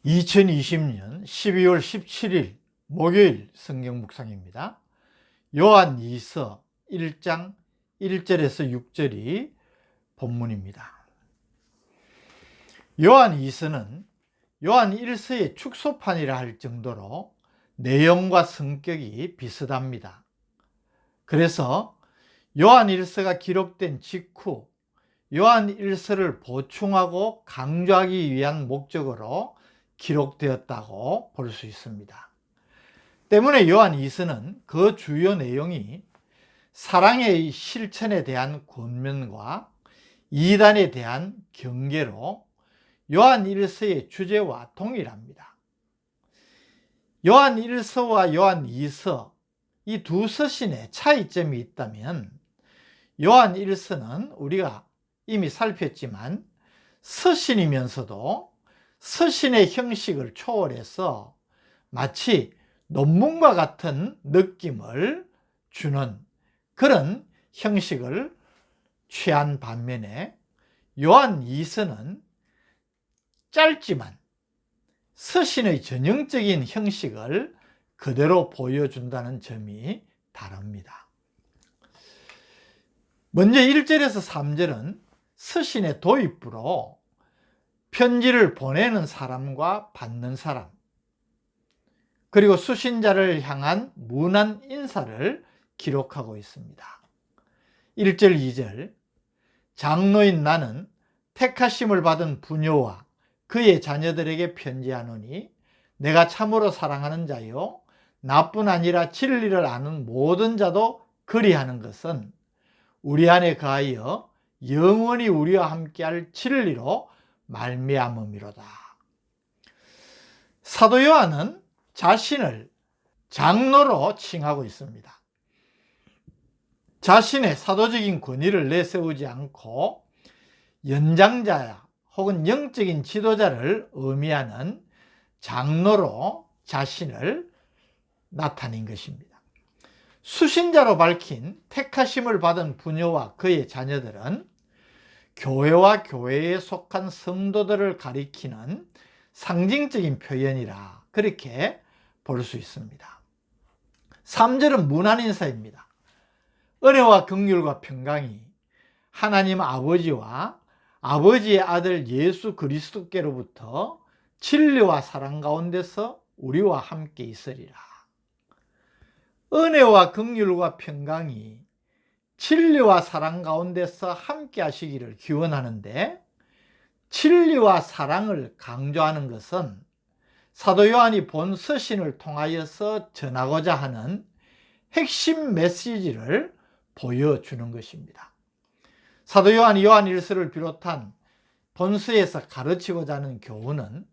2020년 12월 17일 목요일 성경 묵상입니다. 요한 2서 1장 1절에서 6절이 본문입니다. 요한 2서는 요한 1서의 축소판이라 할 정도로 내용과 성격이 비슷합니다. 그래서 요한 1서가 기록된 직후 요한 1서를 보충하고 강조하기 위한 목적으로 기록되었다고 볼 수 있습니다. 때문에 요한 2서는 그 주요 내용이 사랑의 실천에 대한 권면과 이단에 대한 경계로 요한 1서의 주제와 동일합니다. 요한 1서와 요한 2서 이 두 서신의 차이점이 있다면 요한 1서는 우리가 이미 살폈지만 서신이면서도 서신의 형식을 초월해서 마치 논문과 같은 느낌을 주는 그런 형식을 취한 반면에 요한 2서는 짧지만 서신의 전형적인 형식을 그대로 보여준다는 점이 다릅니다. 먼저 1절에서 3절은 서신의 도입부로 편지를 보내는 사람과 받는 사람, 그리고 수신자를 향한 문안 인사를 기록하고 있습니다. 1절, 2절, 장로인 나는 택하심을 받은 부녀와 그의 자녀들에게 편지하노니 내가 참으로 사랑하는 자요 나뿐 아니라 진리를 아는 모든 자도 그리하는 것은 우리 안에 거하여 영원히 우리와 함께할 진리로 말미암음이로다. 사도 요한은 자신을 장로로 칭하고 있습니다. 자신의 사도적인 권위를 내세우지 않고 연장자야 혹은 영적인 지도자를 의미하는 장로로 자신을 나타낸 것입니다. 수신자로 밝힌 택하심을 받은 부녀와 그의 자녀들은 교회와 교회에 속한 성도들을 가리키는 상징적인 표현이라 그렇게 볼 수 있습니다. 3절은 문안인사입니다. 은혜와 긍휼과 평강이 하나님 아버지와 아버지의 아들 예수 그리스도께로부터 진리와 사랑 가운데서 우리와 함께 있으리라. 은혜와 긍휼과 평강이 진리와 사랑 가운데서 함께 하시기를 기원하는데, 진리와 사랑을 강조하는 것은 사도 요한이 본 서신을 통하여서 전하고자 하는 핵심 메시지를 보여주는 것입니다. 사도 요한이 요한 1서를 비롯한 본서에서 가르치고자 하는 교훈은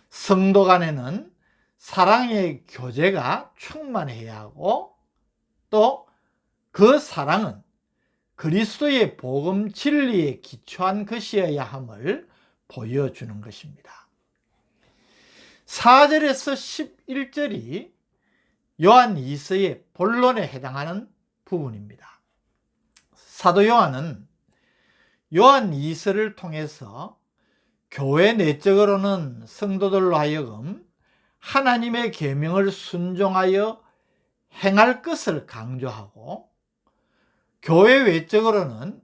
성도 간에는 사랑의 교제가 충만해야 하고 또 그 사랑은 그리스도의 복음 진리에 기초한 것이어야 함을 보여주는 것입니다. 4절에서 11절이 요한 2서의 본론에 해당하는 부분입니다. 사도 요한은 요한 2서를 통해서 교회 내적으로는 성도들로 하여금 하나님의 계명을 순종하여 행할 것을 강조하고, 교회 외적으로는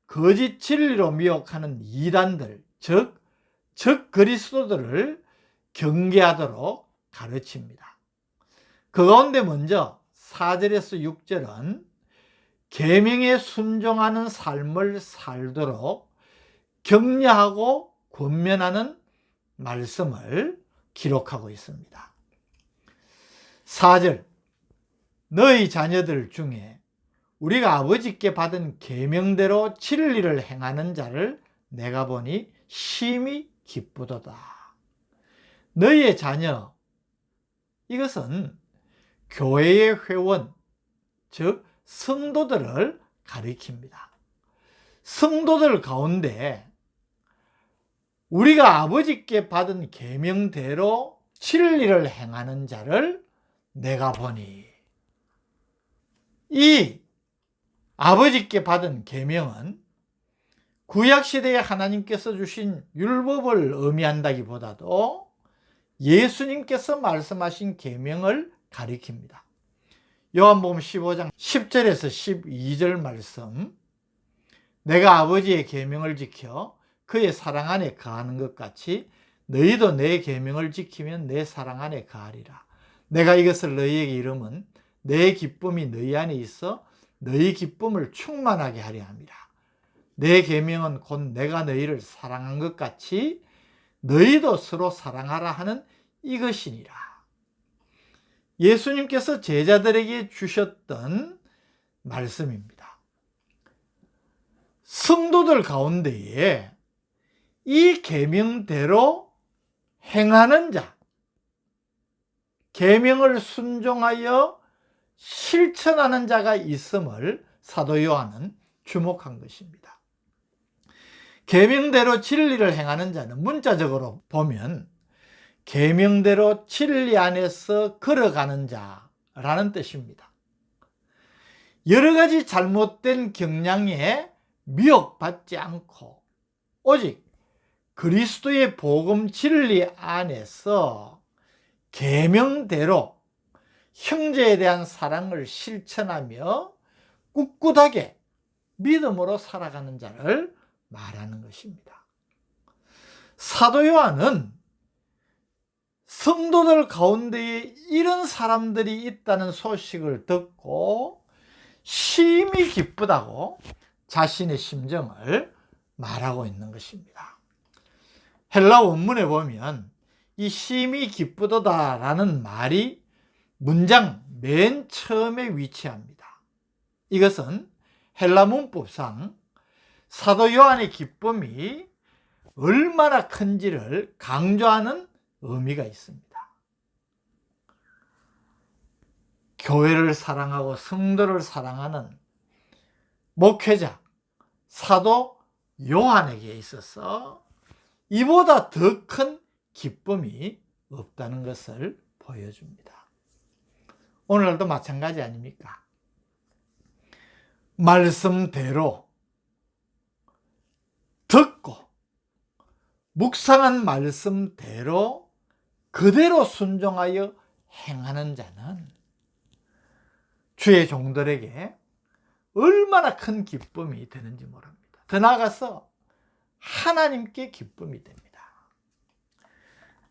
거짓 진리로 미혹하는 이단들, 즉 그리스도들을 경계하도록 가르칩니다. 그 가운데 먼저 4절에서 6절은 계명에 순종하는 삶을 살도록 격려하고 권면하는 말씀을 기록하고 있습니다. 4절, 너희 자녀들 중에 우리가 아버지께 받은 계명대로 진리를 행하는 자를 내가 보니 심히 기쁘도다. 너희의 자녀, 이것은 교회의 회원, 즉 성도들을 가리킵니다. 성도들 가운데 우리가 아버지께 받은 계명대로 진리를 행하는 자를 내가 보니, 이 아버지께 받은 계명은 구약시대에 하나님께서 주신 율법을 의미한다기보다도 예수님께서 말씀하신 계명을 가리킵니다. 요한복음 15장 10절에서 12절 말씀, 내가 아버지의 계명을 지켜 그의 사랑 안에 거하는 것 같이 너희도 내 계명을 지키면 내 사랑 안에 거하리라. 내가 이것을 너희에게 이름은 내 기쁨이 너희 안에 있어 너희 기쁨을 충만하게 하려 함이라. 내 계명은 곧 내가 너희를 사랑한 것 같이 너희도 서로 사랑하라 하는 이것이니라. 예수님께서 제자들에게 주셨던 말씀입니다. 성도들 가운데에 이 계명대로 행하는 자, 계명을 순종하여 실천하는 자가 있음을 사도 요한은 주목한 것입니다. 계명대로 진리를 행하는 자는 문자적으로 보면 계명대로 진리 안에서 걸어가는 자라는 뜻입니다. 여러 가지 잘못된 경향에 미혹받지 않고 오직 그리스도의 복음 진리 안에서 계명대로 형제에 대한 사랑을 실천하며 꿋꿋하게 믿음으로 살아가는 자를 말하는 것입니다. 사도 요한은 성도들 가운데에 이런 사람들이 있다는 소식을 듣고 심히 기쁘다고 자신의 심정을 말하고 있는 것입니다. 헬라 원문에 보면 이 심히 기쁘도다라는 말이 문장 맨 처음에 위치합니다. 이것은 헬라 문법상 사도 요한의 기쁨이 얼마나 큰지를 강조하는 의미가 있습니다. 교회를 사랑하고 성도를 사랑하는 목회자 사도 요한에게 있어서 이보다 더 큰 기쁨이 없다는 것을 보여줍니다. 오늘도 마찬가지 아닙니까? 말씀대로 듣고 묵상한 말씀대로 그대로 순종하여 행하는 자는 주의 종들에게 얼마나 큰 기쁨이 되는지 모릅니다. 더 나아가서 하나님께 기쁨이 됩니다.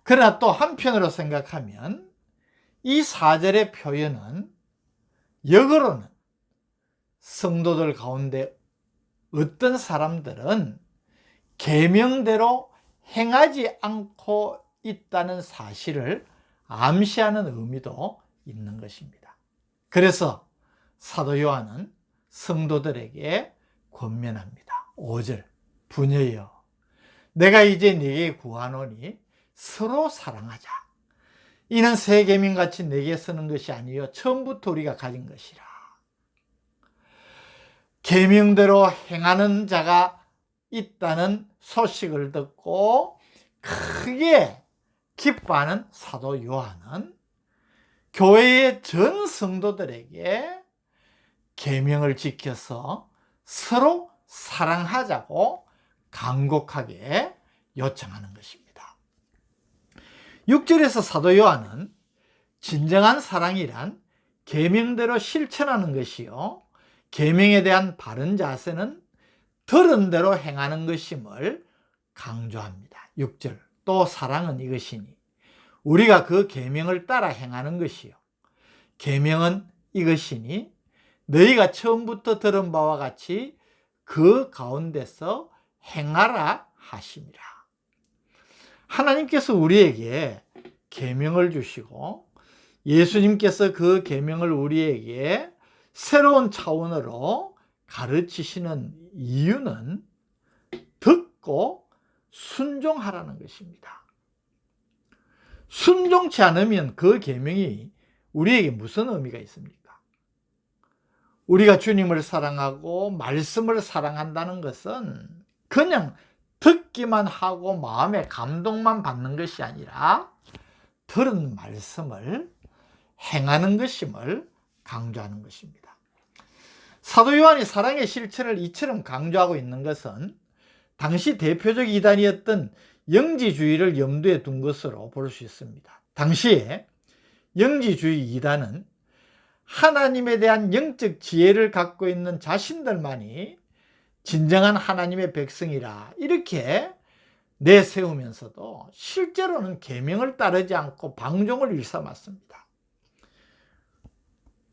그러나 또 한편으로 생각하면 이 4절의 표현은 역으로는 성도들 가운데 어떤 사람들은 계명대로 행하지 않고 있다는 사실을 암시하는 의미도 있는 것입니다. 그래서 사도 요한은 성도들에게 권면합니다. 5절, 부녀여 내가 이제 네게 구하노니 서로 사랑하자. 이는 새 계명같이 내게 쓰는 것이 아니요 처음부터 우리가 가진 것이라. 계명대로 행하는 자가 있다는 소식을 듣고 크게 기뻐하는 사도 요한은 교회의 전 성도들에게 계명을 지켜서 서로 사랑하자고 간곡하게 요청하는 것입니다. 6절에서 사도 요한은 진정한 사랑이란 계명대로 실천하는 것이요 계명에 대한 바른 자세는 들은 대로 행하는 것임을 강조합니다. 6절, 또 사랑은 이것이니 우리가 그 계명을 따라 행하는 것이요 계명은 이것이니 너희가 처음부터 들은 바와 같이 그 가운데서 행하라 하심이라. 하나님께서 우리에게 계명을 주시고 예수님께서 그 계명을 우리에게 새로운 차원으로 가르치시는 이유는 듣고 순종하라는 것입니다. 순종치 않으면 그 계명이 우리에게 무슨 의미가 있습니까? 우리가 주님을 사랑하고 말씀을 사랑한다는 것은 그냥 듣기만 하고 마음의 감동만 받는 것이 아니라 들은 말씀을 행하는 것임을 강조하는 것입니다. 사도 요한이 사랑의 실천을 이처럼 강조하고 있는 것은 당시 대표적 이단이었던 영지주의를 염두에 둔 것으로 볼 수 있습니다. 당시에 영지주의 이단은 하나님에 대한 영적 지혜를 갖고 있는 자신들만이 진정한 하나님의 백성이라 이렇게 내세우면서도 실제로는 계명을 따르지 않고 방종을 일삼았습니다.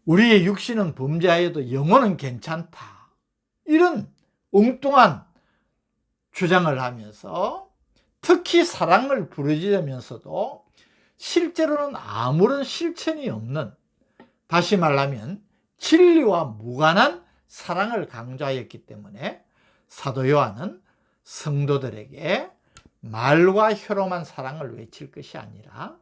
우리의 육신은 범죄하여도 영혼은 괜찮다, 이런 엉뚱한 주장을 하면서 특히 사랑을 부르짖으면서도 실제로는 아무런 실천이 없는, 다시 말하면 진리와 무관한 사랑을 강조하였기 때문에 사도 요한은 성도들에게 말과 혀로만 사랑을 외칠 것이 아니라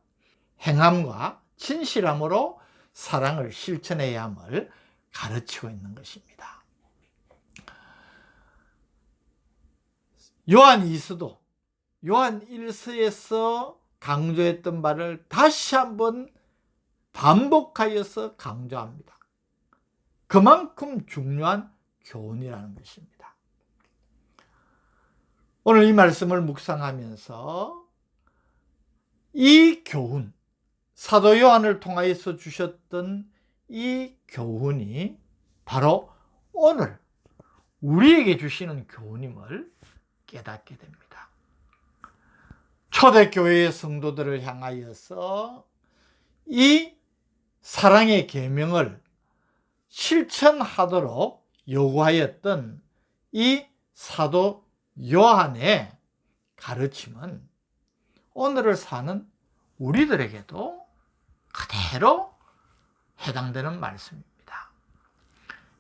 행함과 진실함으로 사랑을 실천해야 함을 가르치고 있는 것입니다. 요한 2서도, 요한 1서에서 강조했던 바를 다시 한번 반복하여서 강조합니다. 그만큼 중요한 교훈이라는 것입니다. 오늘 이 말씀을 묵상하면서 이 교훈, 사도 요한을 통하여서 주셨던 이 교훈이 바로 오늘 우리에게 주시는 교훈임을 깨닫게 됩니다. 초대교회의 성도들을 향하여서 이 사랑의 계명을 실천하도록 요구하였던 이 사도 요한의 가르침은 오늘을 사는 우리들에게도 그대로 해당되는 말씀입니다.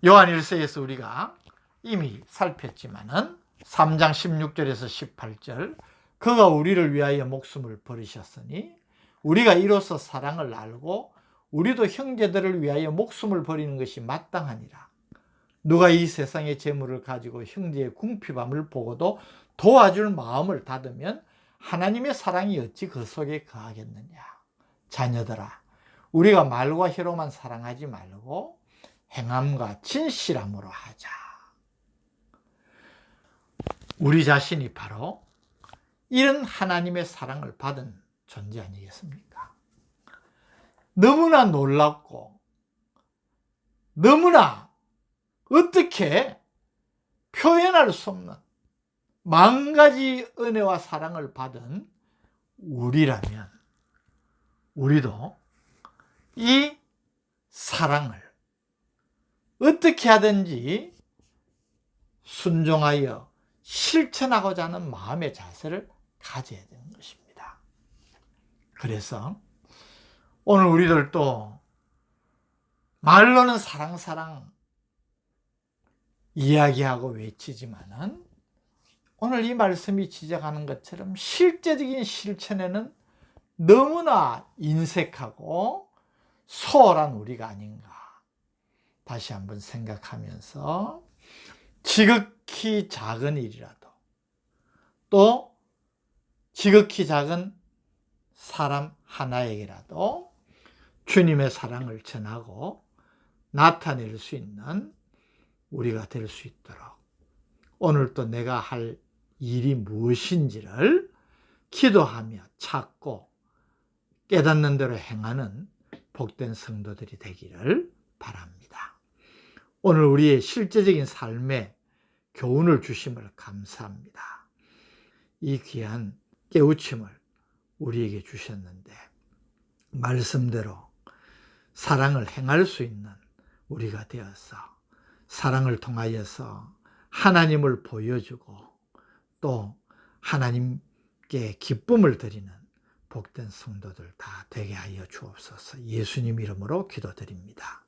요한 1서에서 우리가 이미 살폈지만은 3장 16절에서 18절, 그가 우리를 위하여 목숨을 버리셨으니 우리가 이로써 사랑을 알고 우리도 형제들을 위하여 목숨을 버리는 것이 마땅하니라. 누가 이 세상의 재물을 가지고 형제의 궁핍함을 보고도 도와줄 마음을 닫으면 하나님의 사랑이 어찌 그 속에 거하겠느냐. 자녀들아, 우리가 말과 혀로만 사랑하지 말고 행함과 진실함으로 하자. 우리 자신이 바로 이런 하나님의 사랑을 받은 존재 아니겠습니까? 너무나 놀랍고 너무나 어떻게 표현할 수 없는 만 가지 은혜와 사랑을 받은 우리라면 우리도 이 사랑을 어떻게 하든지 순종하여 실천하고자 하는 마음의 자세를 가져야 되는 것입니다. 그래서 오늘 우리들도 말로는 사랑 이야기하고 외치지만은 오늘 이 말씀이 지적하는 것처럼 실제적인 실천에는 너무나 인색하고 소홀한 우리가 아닌가 다시 한번 생각하면서 지극히 작은 일이라도 또 지극히 작은 사람 하나에게라도 주님의 사랑을 전하고 나타낼 수 있는 우리가 될 수 있도록 오늘 또 내가 할 일이 무엇인지를 기도하며 찾고 깨닫는 대로 행하는 복된 성도들이 되기를 바랍니다. 오늘 우리의 실제적인 삶에 교훈을 주심을 감사합니다. 이 귀한 깨우침을 우리에게 주셨는데 말씀대로 사랑을 행할 수 있는 우리가 되어서 사랑을 통하여서 하나님을 보여주고 또 하나님께 기쁨을 드리는 복된 성도들 다 되게 하여 주옵소서. 예수님 이름으로 기도드립니다.